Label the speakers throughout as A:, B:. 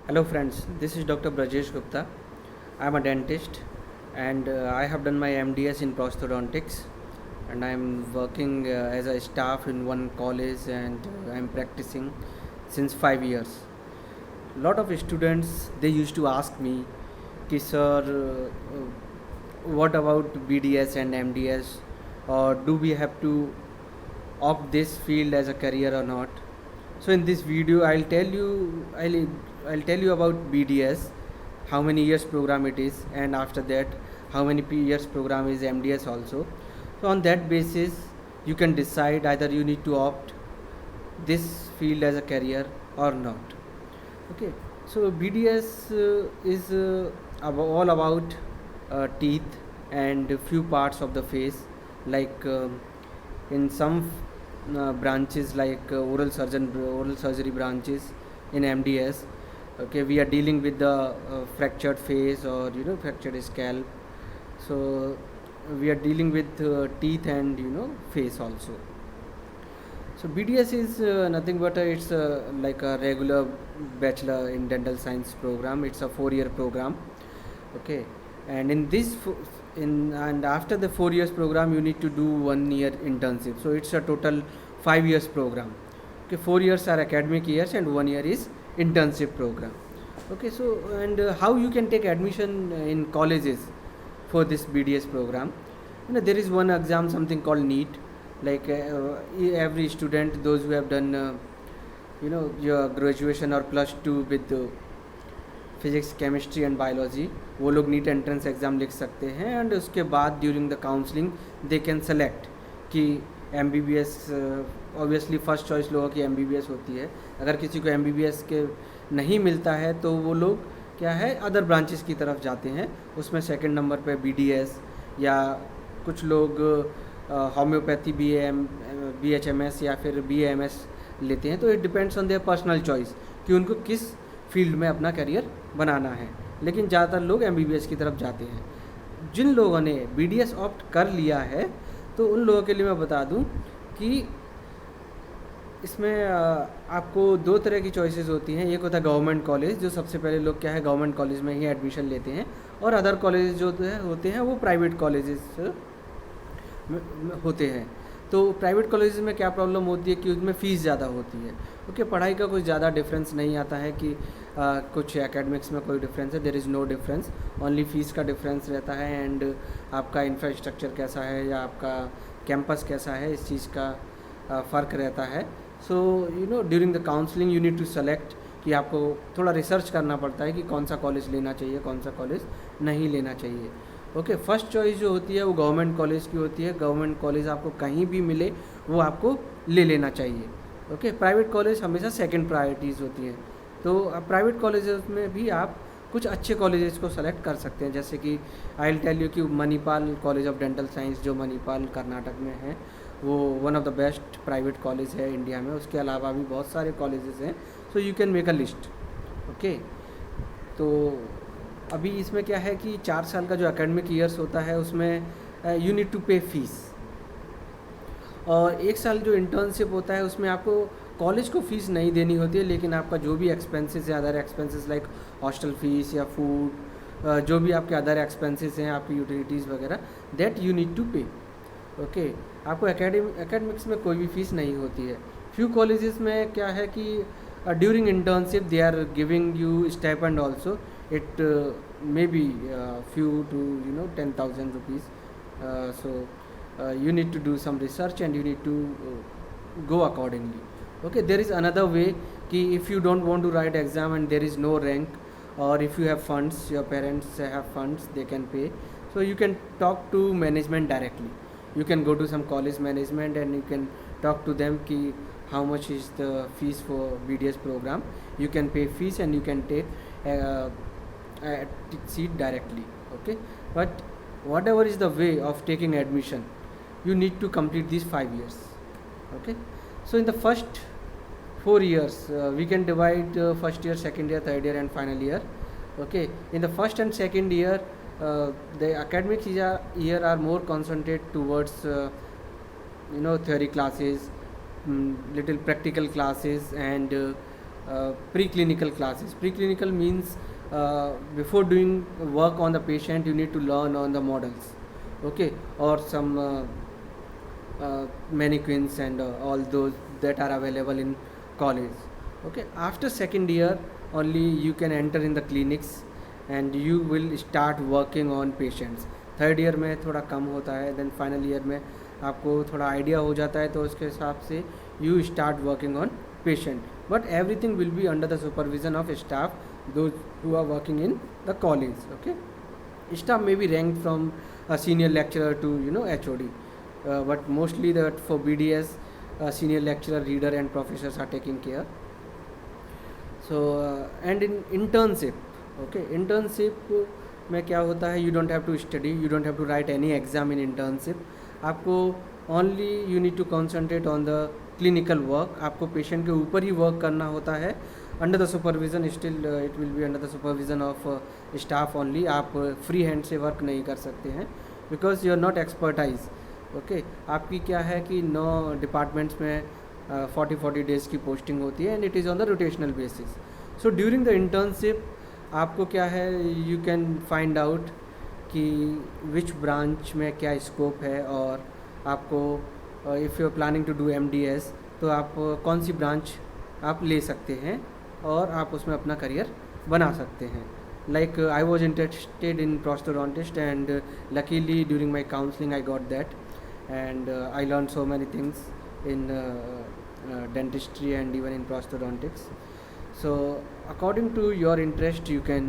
A: Hello friends, this is Dr. Brajesh Gupta. I am a dentist and I have done my MDS in prosthodontics and I am working as a staff in one college and I am practicing since 5 years. Lot of students they used to ask me कि sir what about BDS and MDS or do we have to opt this field as a career or not. So in this video I'll tell you about BDS, how many years program it is, and after that how many years program is MDS also. So on that basis you can decide either you need to opt this field as a career or not. Okay, so BDS is all about teeth and few parts of the face, like in some branches like oral surgery branches in MDS. Okay, we are dealing with the fractured face or fractured scalp. So we are dealing with teeth and face also. So BDS is nothing but it's like a regular bachelor in dental science program. It's a 4 year program. Okay, and in this in and after the 4 years program you need to do 1 year internship. So it's a total 5 years program. Okay, 4 years are academic years and 1 year is internship program. Okay, so and how you can take admission in colleges for this BDS program. There is one exam, something called NEET. Like every student, those who have done your graduation or +2 with physics chemistry and biology, वो लोग NEET entrance exam लिख सकते हैं and उसके बाद during the counselling they can select कि MBBS obviously first choice लोगों की MBBS होती है. अगर किसी को MBBS के नहीं मिलता है तो वो लोग क्या है अदर ब्रांचेस की तरफ जाते हैं. उसमें सेकंड नंबर पे BDS या कुछ लोग होम्योपैथी BHMS या फिर BAMS लेते हैं. तो it depends on their personal choice कि उनको किस फील्ड में अपना करियर बनाना है. लेकिन ज़्यादातर लोग MBBS की तरफ जाते हैं. जिन लोगों ने BDS ऑप्ट कर लिया है तो उन लोगों के लिए मैं बता दूं कि इसमें आपको दो तरह की चॉइसेस होती हैं. एक होता है गवर्नमेंट कॉलेज, जो सबसे पहले लोग क्या है गवर्नमेंट कॉलेज में ही एडमिशन लेते हैं, और अदर कॉलेज जो होते हैं वो प्राइवेट कॉलेजेस होते हैं. तो प्राइवेट कॉलेज में क्या प्रॉब्लम होती है कि उसमें फ़ीस ज़्यादा होती है. ओके, पढ़ाई का कुछ ज़्यादा डिफरेंस नहीं आता है कि कुछ एकेडमिक्स में कोई डिफरेंस है. There is no difference, only fees का डिफरेंस रहता है एंड आपका इंफ्रास्ट्रक्चर कैसा है या आपका कैंपस कैसा है, इस चीज़ का फ़र्क रहता है. So during the counselling you need to select कि आपको थोड़ा रिसर्च करना पड़ता है कि कौन सा कॉलेज लेना चाहिए, कौन सा कॉलेज नहीं लेना चाहिए. ओके, फर्स्ट चॉइस जो होती है वो गवर्नमेंट कॉलेज की होती है. गवर्नमेंट कॉलेज आपको कहीं भी मिले वो आपको ले लेना चाहिए. ओके, प्राइवेट कॉलेज हमेशा सेकंड प्रायोरिटीज़ होती हैं. तो प्राइवेट कॉलेजेस में भी आप कुछ अच्छे कॉलेजेस को सेलेक्ट कर सकते हैं. जैसे कि आई विल टेल यू कि Manipal college of dental science जो मणिपाल कर्नाटक में है वो one of the best private college है इंडिया में. उसके अलावा भी बहुत सारे कॉलेजेस हैं. So you can make a list. Okay, तो अभी इसमें क्या है कि 4 साल का जो एकेडमिक ईयर्स होता है उसमें यू नीड टू पे फीस, और 1 साल जो इंटर्नशिप होता है उसमें आपको कॉलेज को फ़ीस नहीं देनी होती है, लेकिन आपका जो भी एक्सपेंसेस है, other expenses like hostel fees या फूड, जो भी आपके अदर एक्सपेंसेस हैं, आपकी यूटिलिटीज़ वगैरह, दैट यू नीड टू पे. ओके, आपको एकेडमिक्स में कोई भी फ़ीस नहीं होती है. फ्यू कॉलेजेस में क्या है कि during internship they are giving you stipend also. It may be few to 10,000 rupees. So you need to do some research and you need to go accordingly. Okay, there is another way कि if you don't want to write exam and there is no rank, or if you have funds, your parents have funds, they can pay. So you can talk to management directly. You can go to some college management and you can talk to them कि how much is the fees for BDS program. You can pay fees and you can take seat directly. Okay, but whatever is the way of taking admission, you need to complete these 5 years. Okay, so in the first 4 years we can divide first year, second year, third year and final year. Okay, in the first and second year the academic year are more concentrated towards theory classes, little practical classes and preclinical classes. Preclinical means before doing work on the patient, you need to learn on the models, okay, or some mannequins and all those that are available in college. Okay, after second year only you can enter in the clinics and you will start working on patients. Third year में थोड़ा कम होता है, then final year में आपको थोड़ा idea हो जाता है, तो उसके हिसाब से you start working on patient. But everything will be under the supervision of staff those who are working in the college. Okay, staff may be ranked from a senior lecturer to HOD, but mostly that for BDS senior lecturer, reader and professors are taking care. So and in internship, okay, internship में क्या होता है, you don't have to study, you don't have to write any exam in internship. आपको only you need to concentrate on the clinical work. आपको patient के ऊपर ही work करना होता है under the supervision. Still it will be under the supervision of staff only. आप free hand से work नहीं कर सकते हैं because you are not expertise. Okay, आपकी क्या है कि 9 departments में 40 days की posting होती है and it is on the rotational basis. So during the internship आपको क्या है, यू कैन फाइंड आउट कि विच ब्रांच में क्या स्कोप है, और आपको if you are planning to do MDS तो आप कौन सी ब्रांच आप ले सकते हैं और आप उसमें अपना करियर बना सकते हैं. Like I was interested in prosthodontist and luckily during my counselling I got that and I learn so many things in dentistry and even in prosthodontics. So according to your interest you can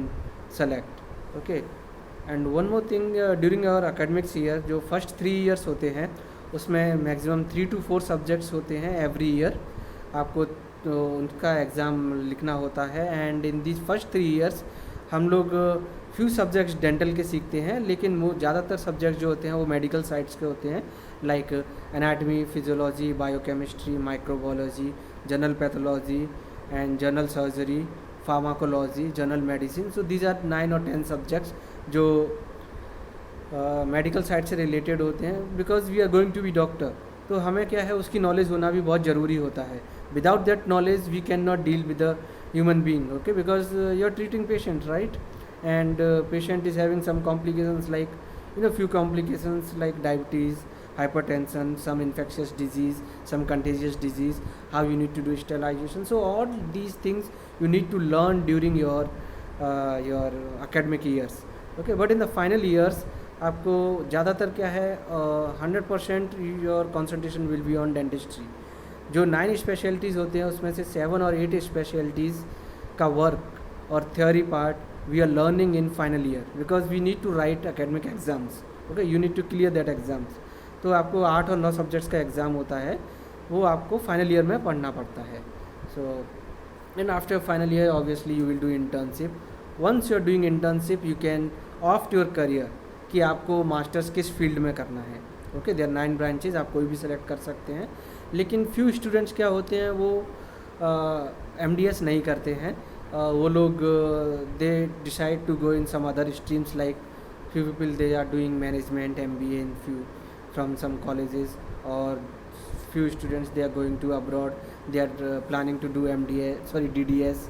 A: select. Okay, and one more thing, during our academics year जो first 3 years होते हैं उसमें maximum 3 to 4 subjects होते हैं every year. आपको तो उनका exam लिखना होता है and in these first 3 years हम लोग few subjects dental के सीखते हैं, लेकिन वो ज़्यादातर subjects जो होते हैं वो medical sides के होते हैं, like anatomy, physiology, biochemistry, microbiology, general pathology and general surgery, pharmacology, general medicine. So these are 9 or 10 subjects जो मेडिकल साइड से रिलेटेड होते हैं, because we are going to be doctor. तो हमें क्या है, उसकी नॉलेज होना भी बहुत ज़रूरी होता है. Without that knowledge we can not deal with the human being. Okay, because you are treating patient, right, and patient is having some complications like few complications like diabetes, hypertension, some infectious disease, some contagious disease, how you need to do sterilization. So all these things you need to learn during your academic years. Okay, but in the final years आपको ज़्यादातर क्या है, 100% your concentration will be on dentistry. जो 9 specialities होते हैं उसमें से 7 और 8 स्पेशलिटीज़ का वर्क और theory part we are learning in final year because we need to write academic exams. Okay, you need to clear that exams. तो आपको 8 और 9 सब्जेक्ट्स का एग्ज़ाम होता है, वो आपको फाइनल ईयर में पढ़ना पड़ता है. So and after final year obviously you will do internship. Once you are doing internship you can opt your career कि आपको मास्टर्स किस फील्ड में करना है. ओके, देयर 9 ब्रांचेज, आप कोई भी सेलेक्ट कर सकते हैं, लेकिन फ्यू स्टूडेंट्स क्या होते हैं वो MDS नहीं करते हैं. वो लोग they decide to go in some other streams, like few people they are doing management MBA in few from some colleges, or few students they are going to abroad, they are planning to do DDS,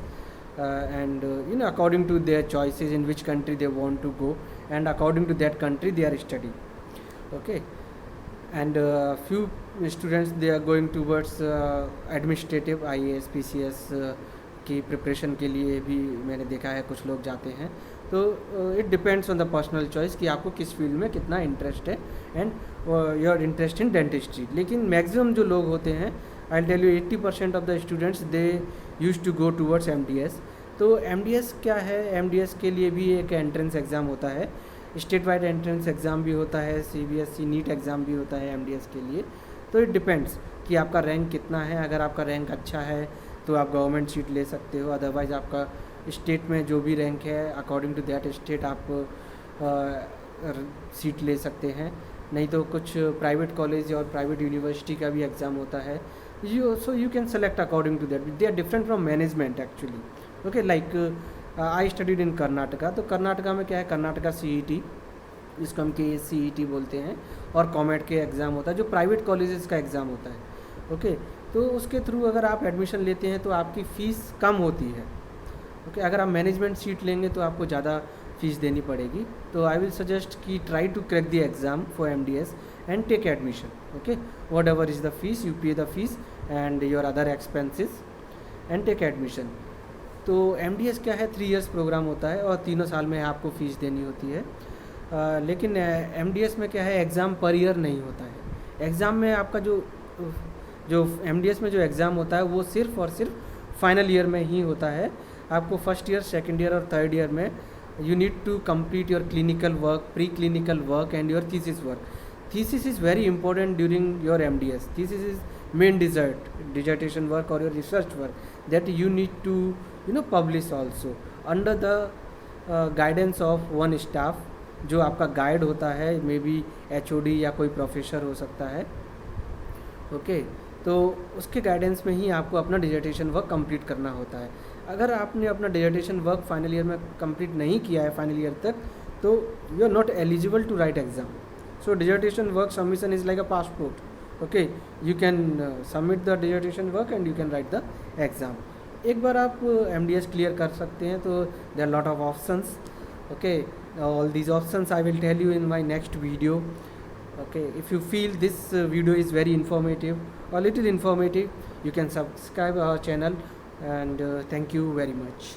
A: and according to their choices in which country they want to go, and according to that country they are studying. Okay, and few students they are going towards administrative IAS PCS की preparation के लिए भी मैंने देखा है कुछ लोग जाते हैं. तो it depends on the personal choice कि आपको किस फील्ड में कितना इंटरेस्ट है and your interest in dentistry. लेकिन मैक्सिमम जो लोग होते हैं, I will tell you 80% of the students they use to go towards MDS. तो MDS क्या है, MDS के लिए भी एक एंट्रेंस एग्ज़ाम होता है, स्टेट वाइड एंट्रेंस एग्ज़ाम भी होता है, CBSE नीट एग्ज़ाम भी होता है MDS के लिए. तो इट डिपेंड्स कि आपका रैंक कितना है. अगर आपका रैंक अच्छा है तो आप गवर्नमेंट सीट ले सकते हो, अदरवाइज़ आपका स्टेट में जो भी रैंक है अकॉर्डिंग टू दैट स्टेट आप सीट ले सकते हैं. नहीं तो कुछ प्राइवेट कॉलेज और प्राइवेट यूनिवर्सिटी का भी एग्ज़ाम होता है, you can select according to that. They are different from management actually. Okay, like I studied in Karnataka. तो कर्नाटका में क्या है, कर्नाटका CET, जिसको हम KCET बोलते हैं, और कॉमेट के एग्ज़ाम होता है जो प्राइवेट कॉलेजेस का एग्ज़ाम होता है. ओके, तो उसके थ्रू अगर आप एडमिशन लेते हैं तो आपकी फ़ीस कम होती है। ओके, अगर आप मैनेजमेंट सीट लेंगे तो आपको ज़्यादा फीस देनी पड़ेगी। तो आई विल सजेस्ट कि try to crack the exam for MDS and take admission. Okay, whatever is the fees, you pay the fees and your other expenses and take admission. तो MDS क्या है, 3 years programme होता है और तीनों साल में आपको फ़ीस देनी होती है। लेकिन MDS में क्या है, एग्ज़ाम पर ईयर नहीं होता है। एग्ज़ाम में आपका जो MDS में जो एग्ज़ाम होता है वो सिर्फ़ और सिर्फ फाइनल ईयर में ही होता है। आपको फर्स्ट ईयर, सेकेंड ईयर और थर्ड ईयर में you need to complete your clinical work, pre-clinical work and your thesis work. Thesis is very important during your MDS. Thesis is main dissertation work or your research work that you need to publish also under the guidance of one staff, जो आपका guide होता है, may be HOD या कोई professor हो सकता है। Okay, तो उसके गाइडेंस में ही आपको अपना डिजर्टेशन वर्क कंप्लीट करना होता है। अगर आपने अपना डिजर्टेशन वर्क फाइनल ईयर में कंप्लीट नहीं किया है फाइनल ईयर तक, तो you are not eligible to write exam. So dissertation work submission is like a passport. Okay, you can submit the dissertation work and you can write the exam. एक बार आप MDS clear कर सकते हैं तो there are lot of options. Okay, all these options I will tell you in my next video. Okay, if you feel this video is very informative or little informative, you can subscribe our channel, and thank you very much.